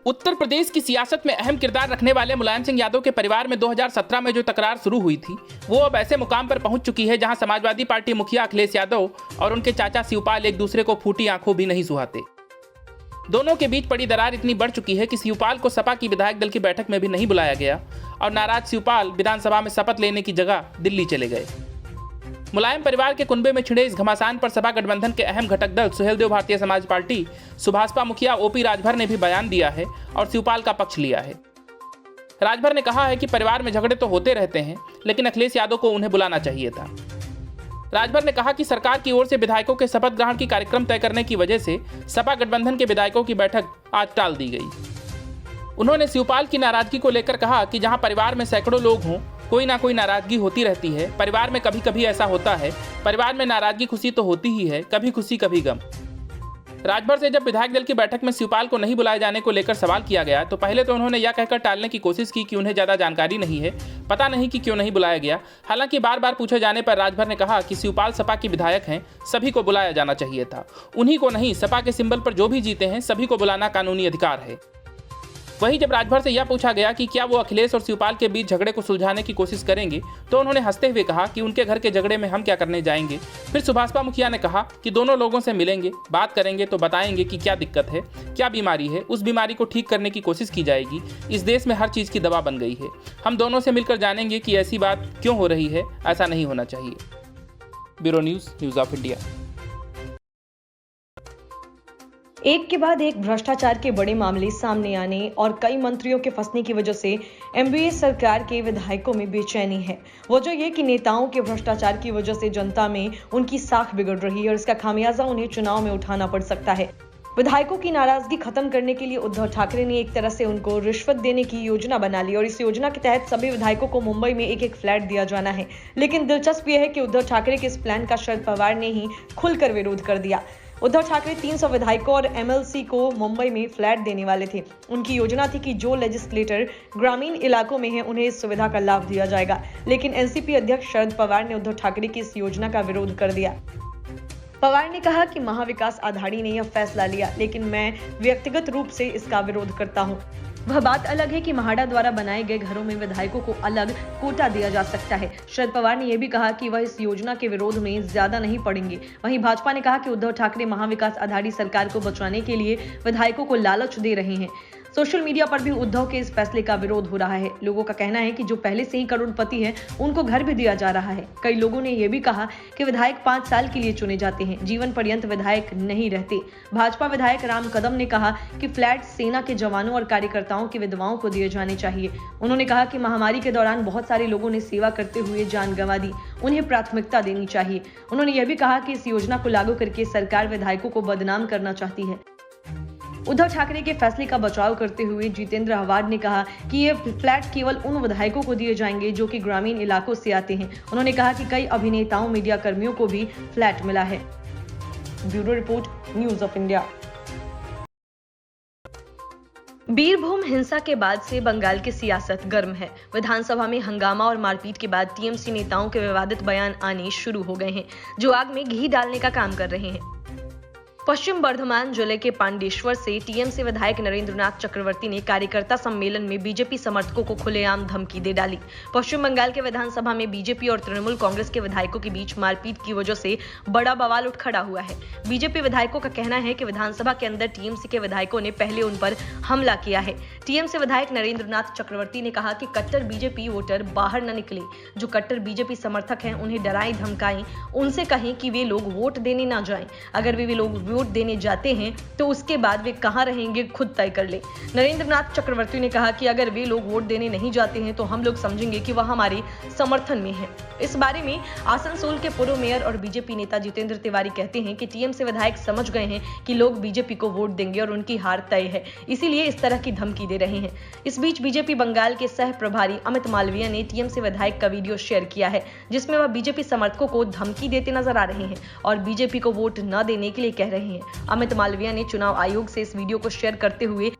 उत्तर प्रदेश की सियासत में अहम किरदार रखने वाले मुलायम सिंह यादव के परिवार में 2017 में जो तकरार शुरू हुई थी वो अब ऐसे मुकाम पर पहुंच चुकी है जहां समाजवादी पार्टी मुखिया अखिलेश यादव और उनके चाचा शिवपाल एक दूसरे को फूटी आंखों भी नहीं सुहाते। दोनों के बीच पड़ी दरार इतनी बढ़ चुकी है कि शिवपाल को सपा की विधायक दल की बैठक में भी नहीं बुलाया गया और नाराज शिवपाल विधानसभा में शपथ लेने की जगह दिल्ली चले गए। मुलायम परिवार के कुनबे में छिड़े इस घमासान पर सपा गठबंधन के अहम घटक दल सुहेलदेव भारतीय समाज पार्टी सुभाषपा मुखिया ओपी राजभर ने भी बयान दिया है और शिवपाल का पक्ष लिया है। राजभर ने कहा है कि परिवार में झगड़े तो होते रहते हैं लेकिन अखिलेश यादव को उन्हें बुलाना चाहिए था। राजभर ने कहा कि सरकार की ओर से विधायकों के शपथ ग्रहण की कार्यक्रम तय करने की वजह से सपा गठबंधन के विधायकों की बैठक आज टाल दी गई। उन्होंने शिवपाल की नाराजगी को लेकर कहा कि जहां परिवार में सैकड़ों लोग हों कोई ना कोई नाराजगी होती रहती है। परिवार में कभी कभी ऐसा होता है, परिवार में नाराजगी खुशी तो होती ही है, कभी खुशी कभी गम। राजभर से जब विधायक दल की बैठक में शिवपाल को नहीं बुलाए जाने को लेकर सवाल किया गया तो पहले तो उन्होंने यह कहकर टालने की कोशिश की कि उन्हें ज़्यादा जानकारी नहीं है, पता नहीं कि क्यों नहीं बुलाया गया। हालांकि बार बार पूछे जाने पर राजभर ने कहा कि शिवपाल सपा के विधायक हैं, सभी को बुलाया जाना चाहिए था, उन्हीं को नहीं, सपा के सिंबल पर जो भी जीते हैं सभी को बुलाना कानूनी अधिकार है। वहीं जब राजभर से यह पूछा गया कि क्या वो अखिलेश और शिवपाल के बीच झगड़े को सुलझाने की कोशिश करेंगे तो उन्होंने हंसते हुए कहा कि उनके घर के झगड़े में हम क्या करने जाएंगे। फिर सुभाषपा मुखिया ने कहा कि दोनों लोगों से मिलेंगे, बात करेंगे तो बताएंगे कि क्या दिक्कत है, क्या बीमारी है, उस बीमारी को ठीक करने की कोशिश की जाएगी। इस देश में हर चीज़ की दवा बन गई है, हम दोनों से मिलकर जानेंगे कि ऐसी बात क्यों हो रही है, ऐसा नहीं होना चाहिए। Bureau news, news of India. एक के बाद एक भ्रष्टाचार के बड़े मामले सामने आने और कई मंत्रियों के फंसने की वजह से एमवीए सरकार के विधायकों में बेचैनी है। वजह यह कि नेताओं के भ्रष्टाचार की वजह से जनता में उनकी साख बिगड़ रही है और इसका खामियाजा उन्हें चुनाव में उठाना पड़ सकता है। विधायकों की नाराजगी खत्म करने के लिए उद्धव ठाकरे ने एक तरह से उनको रिश्वत देने की योजना बना ली और इस योजना के तहत सभी विधायकों को मुंबई में एक एक फ्लैट दिया जाना है। लेकिन दिलचस्प यह है कि उद्धव ठाकरे के इस प्लान का शरद पवार ने ही खुलकर विरोध कर दिया। उद्धव ठाकरे 300 विधायकों और एमएलसी को मुंबई में फ्लैट देने वाले थे। उनकी योजना थी कि जो लेजिस्लेटर ग्रामीण इलाकों में हैं उन्हें इस सुविधा का लाभ दिया जाएगा। लेकिन एनसीपी अध्यक्ष शरद पवार ने उद्धव ठाकरे की इस योजना का विरोध कर दिया। पवार ने कहा कि महाविकास आघाड़ी ने यह फैसला लिया लेकिन मैं व्यक्तिगत रूप से इसका विरोध करता हूं। वह बात अलग है कि महाडा द्वारा बनाए गए घरों में विधायकों को अलग कोटा दिया जा सकता है। शरद पवार ने यह भी कहा कि वह इस योजना के विरोध में ज्यादा नहीं पड़ेंगे। वहीं भाजपा ने कहा कि उद्धव ठाकरे महाविकास आघाड़ी सरकार को बचाने के लिए विधायकों को लालच दे रहे हैं। सोशल मीडिया पर भी उद्धव के इस फैसले का विरोध हो रहा है। लोगों का कहना है कि जो पहले से ही करोड़पति हैं, उनको घर भी दिया जा रहा है। कई लोगों ने यह भी कहा कि विधायक 5 साल के लिए चुने जाते हैं, जीवन पर्यंत विधायक नहीं रहते। भाजपा विधायक राम कदम ने कहा कि फ्लैट सेना के जवानों और कार्यकर्ताओं की विधवाओं को दिए जाने चाहिए। उन्होंने कहा कि महामारी के दौरान बहुत सारे लोगों ने सेवा करते हुए जान गंवा दी, उन्हें प्राथमिकता देनी चाहिए। उन्होंने यह भी कहा कि इस योजना को लागू करके सरकार विधायकों को बदनाम करना चाहती है। उद्धव ठाकरे के फैसले का बचाव करते हुए जितेंद्र आव्हाड ने कहा कि ये फ्लैट केवल उन विधायकों को दिए जाएंगे जो कि ग्रामीण इलाकों से आते हैं। उन्होंने कहा कि कई अभिनेताओं, मीडिया कर्मियों को भी फ्लैट मिला है। Bureau report, news of India. Birbhum हिंसा के बाद से बंगाल की सियासत गर्म है। विधानसभा में हंगामा और मारपीट के बाद टीएमसी नेताओं के विवादित बयान आने शुरू हो गए हैं जो आग में घी डालने का काम कर रहे हैं। पश्चिम बर्धमान जिले के पांडेश्वर से टीएमसी विधायक नरेंद्रनाथ चक्रवर्ती ने कार्यकर्ता सम्मेलन में बीजेपी समर्थकों को खुलेआम धमकी दे डाली। पश्चिम बंगाल के विधानसभा में बीजेपी और तृणमूल कांग्रेस के विधायकों के बीच मारपीट की वजह से बड़ा बवाल उठ खड़ा हुआ है। बीजेपी विधायकों का कहना है कि विधानसभा के अंदर टीएमसी के विधायकों ने पहले उन पर हमला किया है। टीएमसी विधायक नरेंद्रनाथ चक्रवर्ती ने कहा कि कट्टर बीजेपी वोटर बाहर न निकले। जो कट्टर बीजेपी समर्थक हैं उन्हें डराएं धमकाएं, उनसे कहें कि वे लोग वोट देने ना जाएं। अगर वे लोग वोट देने जाते हैं तो उसके बाद वे कहां रहेंगे खुद तय कर ले। नरेंद्रनाथ चक्रवर्ती ने कहा कि अगर वे लोग वोट देने नहीं जाते हैं तो हम लोग समझेंगे कि वह हमारे समर्थन में है। इस बारे में आसनसोल के पूर्व मेयर और बीजेपी नेता जितेंद्र तिवारी कहते हैं कि टीएमसी विधायक समझ गए हैं कि लोग बीजेपी को वोट देंगे और उनकी हार तय है, इसीलिए इस तरह की धमकी दे रहे हैं। इस बीच बीजेपी बंगाल के सह प्रभारी अमित मालवीय ने टीएमसी विधायक का वीडियो शेयर किया है जिसमें वह बीजेपी समर्थकों को धमकी देते नजर आ रहे हैं और बीजेपी को वोट न देने के लिए कह रहे हैं। अमित मालवीय ने चुनाव आयोग से इस वीडियो को शेयर करते हुए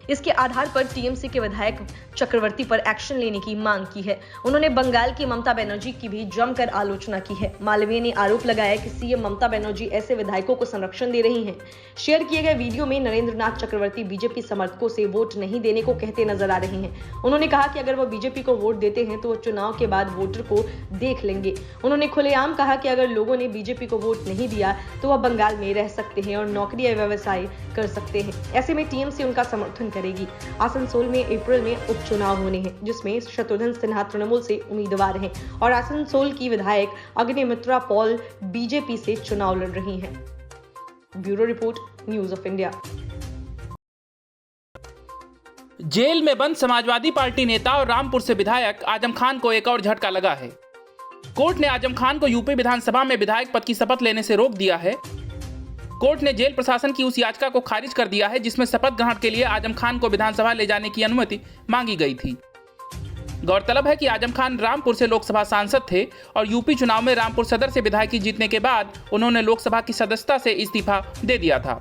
इसके आधार पर टीएमसी के विधायक चक्रवर्ती पर एक्शन लेने की मांग की है। उन्होंने बंगाल की ममता बनर्जी की भी जमकर आलोचना की है। मालवीय ने आरोप लगाया कि सीएम ममता बनर्जी ऐसे विधायकों को संरक्षण दे रही हैं। शेयर किए गए वीडियो में नरेंद्र नाथ चक्रवर्ती बीजेपी समर्थकों से वोट नहीं देने को कहते नजर आ रहे हैं। उन्होंने कहा कि अगर वो बीजेपी को वोट देते हैं तो वो चुनाव के बाद वोटर को देख लेंगे। उन्होंने खुलेआम कहा कि अगर लोगों ने बीजेपी को वोट नहीं दिया तो वह बंगाल में रह सकते हैं और नौकरी या व्यवसाय कर सकते हैं। ऐसे में टीएमसी उनका समर्थन करेगी। आसनसोल में अप्रैल में उपचुनाव होने हैं, जिसमें शत्रुघ्न सिन्हा तृणमूल से उम्मीदवार हैं और आसनसोल की विधायक अग्निमित्रा पॉल बीजेपी से चुनाव लड़ रही हैं। Bureau report, news of India. जेल में बंद समाजवादी पार्टी नेता और रामपुर से विधायक आजम खान को एक और झटका लगा है। कोर्ट ने आजम खान को यूपी विधानसभा में विधायक पद की शपथ लेने से रोक दिया है। कोर्ट ने जेल प्रशासन की उस याचिका को खारिज कर दिया है जिसमें शपथ ग्रहण के लिए आजम खान को विधानसभा ले जाने की अनुमति मांगी गई थी। गौरतलब है कि आजम खान रामपुर से लोकसभा सांसद थे और यूपी चुनाव में रामपुर सदर से विधायकी जीतने के बाद उन्होंने लोकसभा की सदस्यता से इस्तीफा दे दिया था।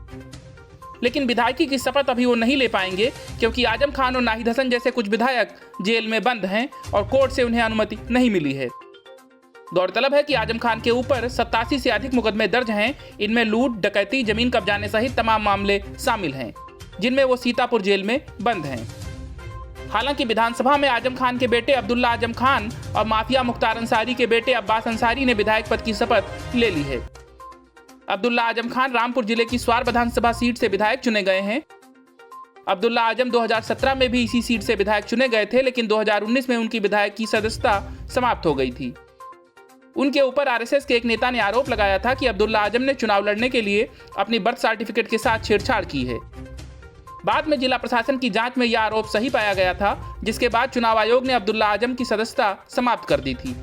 लेकिन विधायकी की शपथ अभी वो नहीं ले पाएंगे क्योंकि आजम खान और नाहिद हसन जैसे कुछ विधायक जेल में बंद हैं और कोर्ट से उन्हें अनुमति नहीं मिली है। गौरतलब है कि आजम खान के ऊपर 87 से अधिक मुकदमे दर्ज हैं। इनमें लूट, डकैती, जमीन कब्जाने सहित तमाम मामले शामिल हैं, जिनमें वो सीतापुर जेल में बंद हैं। हालांकि विधानसभा में आजम खान के बेटे अब्दुल्ला आजम खान और माफिया मुख्तार अंसारी के बेटे अब्बास अंसारी ने विधायक पद की शपथ ले ली है। अब्दुल्ला आजम खान रामपुर जिले की स्वार विधानसभा सीट से विधायक चुने गए हैं। अब्दुल्ला आजम 2017 में भी इसी सीट से विधायक चुने गए थे, लेकिन 2019 में उनकी विधायक की सदस्यता समाप्त हो गई थी। उनके ऊपर आरएसएस के एक नेता ने आरोप लगाया था कि अब्दुल्ला आजम ने चुनाव लड़ने के लिए अपनी बर्थ सर्टिफिकेट के साथ छेड़छाड़ की है। बाद में जिला प्रशासन की जांच में यह आरोप सही पाया गया था, जिसके बाद चुनाव आयोग ने अब्दुल्ला आजम की सदस्यता समाप्त कर दी थी।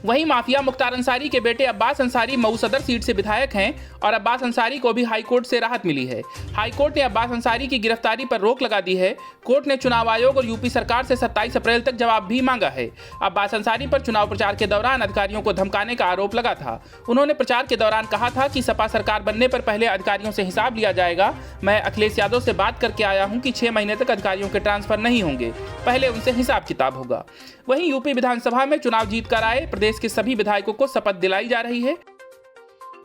वहीं माफिया मुख्तार अंसारी के बेटे अब्बास अंसारी मऊ सदर सीट से विधायक हैं और अब्बास अंसारी को भी हाईकोर्ट से राहत मिली है। हाईकोर्ट ने अब्बास अंसारी की गिरफ्तारी पर रोक लगा दी है। कोर्ट ने चुनाव आयोग और यूपी सरकार से 27 अप्रैल तक जवाब भी मांगा है। अब्बास अंसारी पर चुनाव प्रचार के दौरान अधिकारियों को धमकाने का आरोप लगा था। उन्होंने प्रचार के दौरान कहा था कि सपा सरकार बनने पर पहले अधिकारियों से हिसाब लिया जाएगा। मैं अखिलेश यादव से बात करके आया हूं कि 6 महीने तक अधिकारियों के ट्रांसफर नहीं होंगे, पहले उनसे हिसाब किताब होगा। वहीं यूपी विधानसभा में चुनाव जीत कर आए प्रदेश के सभी विधायकों को शपथ दिलाई जा रही है।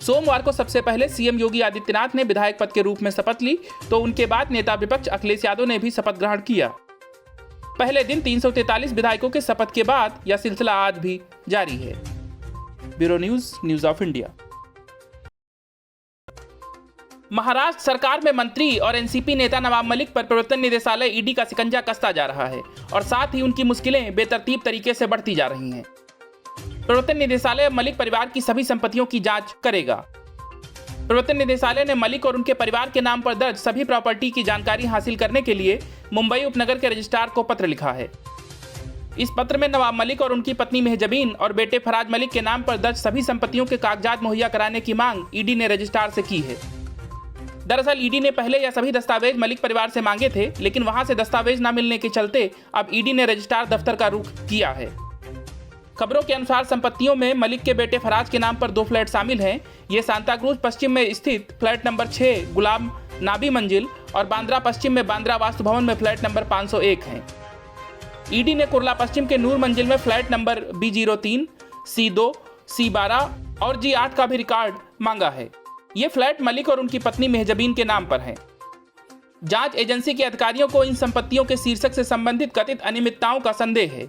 सोमवार को सबसे पहले सीएम योगी आदित्यनाथ ने विधायक पद के रूप में शपथ ली, तो उनके बाद नेता विपक्ष अखिलेश यादव ने भी शपथ ग्रहण किया। पहले दिन 343 विधायकों के शपथ के बाद यह सिलसिला आज भी जारी है। Bureau news, news of India. Maharashtra सरकार में मंत्री और एनसीपी नेता नवाब मलिक पर प्रवर्तन निदेशालय ईडी का शिकंजा कसता जा रहा है और साथ ही उनकी मुश्किलें बेतरतीब तरीके से बढ़ती जा रही हैं। प्रवर्तन निदेशालय मलिक परिवार की सभी संपत्तियों की जांच करेगा। प्रवर्तन निदेशालय ने मलिक और उनके परिवार के नाम पर दर्ज सभी प्रॉपर्टी की जानकारी हासिल करने के लिए मुंबई उपनगर के रजिस्ट्रार को पत्र लिखा है। इस पत्र में नवाब मलिक और उनकी पत्नी मेहजबीन और बेटे फराज मलिक के नाम पर दर्ज सभी संपत्तियों के कागजात मुहैया कराने की मांग ईडी ने रजिस्ट्रार से की है। दरअसल ईडी ने पहले यह सभी दस्तावेज मलिक परिवार से मांगे थे, लेकिन वहां से दस्तावेज न मिलने के चलते अब ईडी ने रजिस्ट्रार दफ्तर का रुख किया है। खबरों के अनुसार संपत्तियों में मलिक के बेटे फराज के नाम पर 2 फ्लैट शामिल हैं। ये सांताक्रूज पश्चिम में स्थित फ्लैट नंबर 6 गुलाम नाबी मंजिल और बांद्रा पश्चिम में बांद्रा वास्तु भवन में फ्लैट नंबर 501 हैं। ईडी ने कुर्ला पश्चिम के नूर मंजिल में flat number B03, C2, C12 और G8 का भी रिकॉर्ड मांगा है। ये फ्लैट मलिक और उनकी पत्नी मेहजबीन के नाम पर हैं। जांच एजेंसी के अधिकारियों को इन संपत्तियों के शीर्षक से संबंधित कथित अनियमितताओं का संदेह है,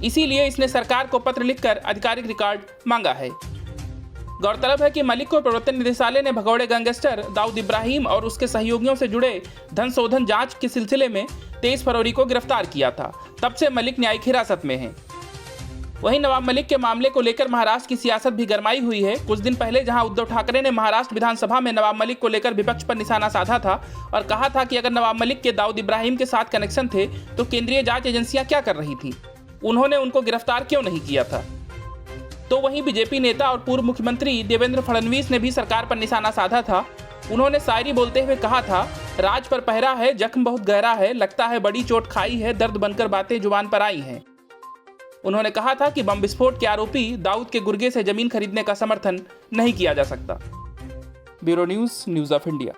इसीलिए इसने सरकार को पत्र लिखकर आधिकारिक रिकॉर्ड मांगा है। गौरतलब है कि मलिक को प्रवर्तन निदेशालय ने भगौड़े गैंगस्टर दाऊद इब्राहिम और उसके सहयोगियों से जुड़े धन शोधन जांच के सिलसिले में 23 फरवरी को गिरफ्तार किया था। तब से मलिक न्यायिक हिरासत में हैं। वहीं नवाब मलिक के मामले को लेकर महाराष्ट्र की सियासत भी गरमाई हुई है। कुछ दिन पहले जहां उद्धव ठाकरे ने महाराष्ट्र विधानसभा में नवाब मलिक को लेकर विपक्ष पर निशाना साधा था और कहा था कि अगर नवाब मलिक के दाऊद इब्राहिम के साथ कनेक्शन थे तो केंद्रीय जांच एजेंसियां क्या कर रही थी, उन्होंने उनको गिरफ्तार क्यों नहीं किया था। तो वहीं बीजेपी नेता और पूर्व मुख्यमंत्री देवेंद्र फडणवीस ने भी सरकार पर निशाना साधा था। उन्होंने शायरी बोलते हुए कहा था, राज पर पहरा है, जख्म बहुत गहरा है, लगता है बड़ी चोट खाई है, दर्द बनकर बातें जुबान पर आई हैं। उन्होंने कहा था कि बम विस्फोट के आरोपी दाऊद के गुर्गे से जमीन खरीदने का समर्थन नहीं किया जा सकता। Bureau news, news of India.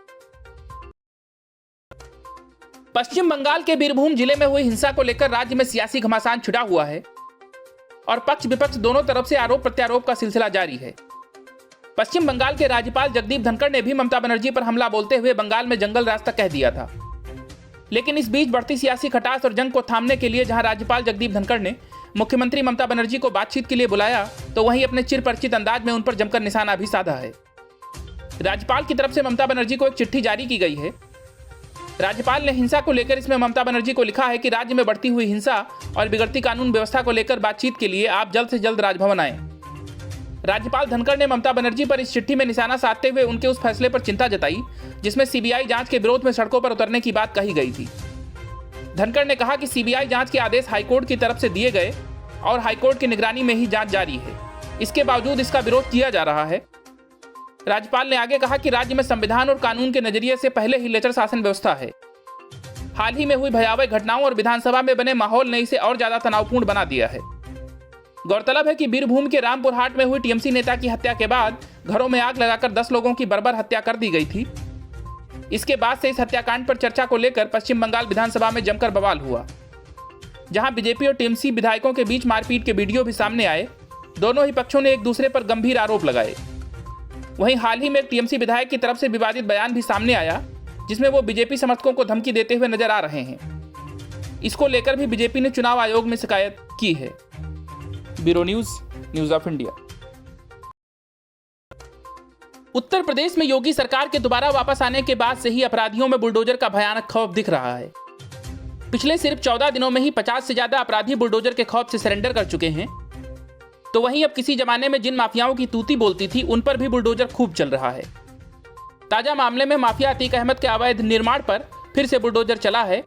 Paschim Bangal के बीरभूम जिले में हुई हिंसा को लेकर राज्य में सियासी घमासान छिड़ा हुआ है और पक्ष विपक्ष दोनों तरफ से आरोप प्रत्यारोप का सिलसिला जारी है। पश्चिम बंगाल के राज्यपाल जगदीप धनखड़ ने भी ममता बनर्जी पर हमला बोलते हुए बंगाल में जंगल रास्ता कह दिया था। लेकिन इस बीच बढ़ती सियासी खटास और जंग को थामने के लिए जहां राज्यपाल जगदीप धनखड़ ने मुख्यमंत्री ममता बनर्जी को बातचीत के लिए बुलाया, तो वहीं अपने चिरपरिचित अंदाज में उन पर जमकर निशाना भी साधा है। राज्यपाल की तरफ से ममता बनर्जी को एक चिट्ठी जारी की गई है। राज्यपाल ने हिंसा को लेकर इसमें ममता बनर्जी को लिखा है कि राज्य में बढ़ती हुई हिंसा और बिगड़ती कानून व्यवस्था को लेकर बातचीत के लिए आप जल्द से जल्द राजभवन आएं। राज्यपाल धनखड़ ने ममता बनर्जी पर इस चिट्ठी में निशाना साधते हुए उनके उस फैसले पर चिंता जताई जिसमें सीबीआई जांच के विरोध में सड़कों पर उतरने की बात कही गई थी। धनखड़ ने कहा कि सीबीआई जांच के आदेश हाईकोर्ट की तरफ से दिए गए और हाईकोर्ट की निगरानी में ही जांच जारी है, इसके बावजूद इसका विरोध किया जा रहा है। राज्यपाल ने आगे कहा कि राज्य में संविधान और कानून के नजरिए से पहले ही लेचर शासन व्यवस्था है। हाल ही में हुई भयावह घटनाओं और विधानसभा में बने माहौल ने इसे और ज्यादा तनावपूर्ण बना दिया है। गौरतलब है कि बीरभूम के रामपुर हाट में हुई टीएमसी नेता की हत्या के बाद घरों में आग लगाकर 10 लोगों की बर्बर हत्या कर दी गई थी। इसके बाद से इस हत्याकांड पर चर्चा को लेकर पश्चिम बंगाल विधानसभा में जमकर बवाल हुआ, जहां बीजेपी और टीएमसी विधायकों के बीच मारपीट के वीडियो भी सामने आए। दोनों ही पक्षों ने एक दूसरे पर गंभीर आरोप लगाए। वहीं हाल ही में एक टीएमसी विधायक की तरफ से विवादित बयान भी सामने आया जिसमें वो बीजेपी समर्थकों को धमकी देते हुए नजर आ रहे हैं। इसको लेकर भी बीजेपी ने चुनाव आयोग में शिकायत की है। Bureau news of India. Uttar Pradesh में योगी सरकार के दोबारा वापस आने के बाद से ही अपराधियों में बुलडोजर का भयानक खौफ दिख रहा है। पिछले सिर्फ 14 दिनों में ही 50 से ज्यादा अपराधी बुलडोजर के खौफ से सरेंडर कर चुके हैं। तो वहीं अब किसी जमाने में जिन माफियाओं की तूती बोलती थी उन पर भी बुलडोजर खूब चल रहा है। ताजा मामले में माफिया अतीक अहमद के अवैध निर्माण पर फिर से बुलडोजर चला है।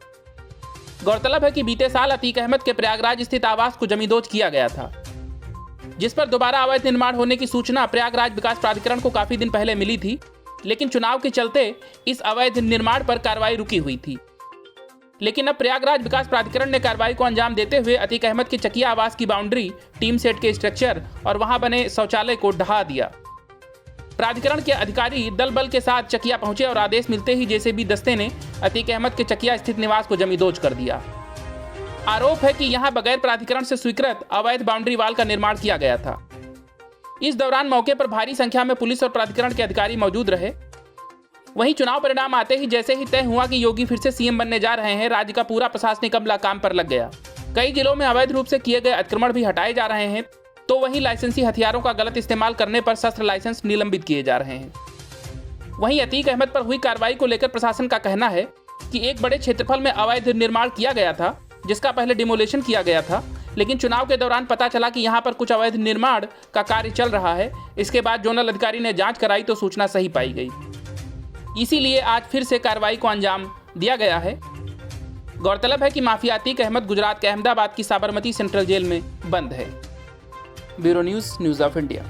गौरतलब है कि बीते साल अतीक अहमद के प्रयागराज स्थित आवास को जमींदोज किया गया था, जिस पर दोबारा अवैध निर्माण होने की सूचना प्रयागराज विकास प्राधिकरण को काफी दिन पहले मिली थी, लेकिन चुनाव के चलते इस अवैध निर्माण पर कार्रवाई रुकी हुई थी। लेकिन अब प्रयागराज विकास प्राधिकरण ने कार्रवाई को अंजाम देते हुए अतीक अहमद के चकिया आवास की बाउंड्री, टीम सेट के स्ट्रक्चर और वहां बने शौचालय को ढहा दिया। प्राधिकरण के अधिकारी दल बल के साथ चकिया पहुंचे और आदेश मिलते ही जेसीबी दस्ते ने अतीक अहमद के चकिया स्थित निवास को जमींदोज कर दिया। आरोप है कि यहां बगैर प्राधिकरण से स्वीकृत अवैध बाउंड्री वाल का निर्माण किया गया था। इस दौरान मौके पर भारी संख्या में पुलिस और प्राधिकरण के अधिकारी मौजूद रहे। वहीं चुनाव परिणाम आते ही जैसे ही तय हुआ कि योगी फिर से सीएम बनने जा रहे हैं, राज्य का पूरा प्रशासनिक अमला काम पर लग गया। कई जिलों में अवैध रूप से किए गए अतिक्रमण भी हटाए जा रहे हैं, तो वहीं लाइसेंसी हथियारों का गलत इस्तेमाल करने पर शस्त्र लाइसेंस निलंबित किए जा रहे हैं। वहीं अतीक अहमद पर हुई कार्रवाई को लेकर प्रशासन का कहना है कि एक बड़े क्षेत्रफल में अवैध निर्माण किया गया था, जिसका पहले डिमोलेशन किया गया था, लेकिन चुनाव के दौरान पता चला कि यहां पर कुछ अवैध निर्माण का कार्य चल रहा है। इसके बाद जोनल अधिकारी ने जांच कराई तो सूचना सही पाई गई, इसीलिए आज फिर से कार्रवाई को अंजाम दिया गया है। गौरतलब है कि माफिया अतीक अहमद गुजरात के अहमदाबाद की साबरमती सेंट्रल जेल में बंद है। Bureau news of India.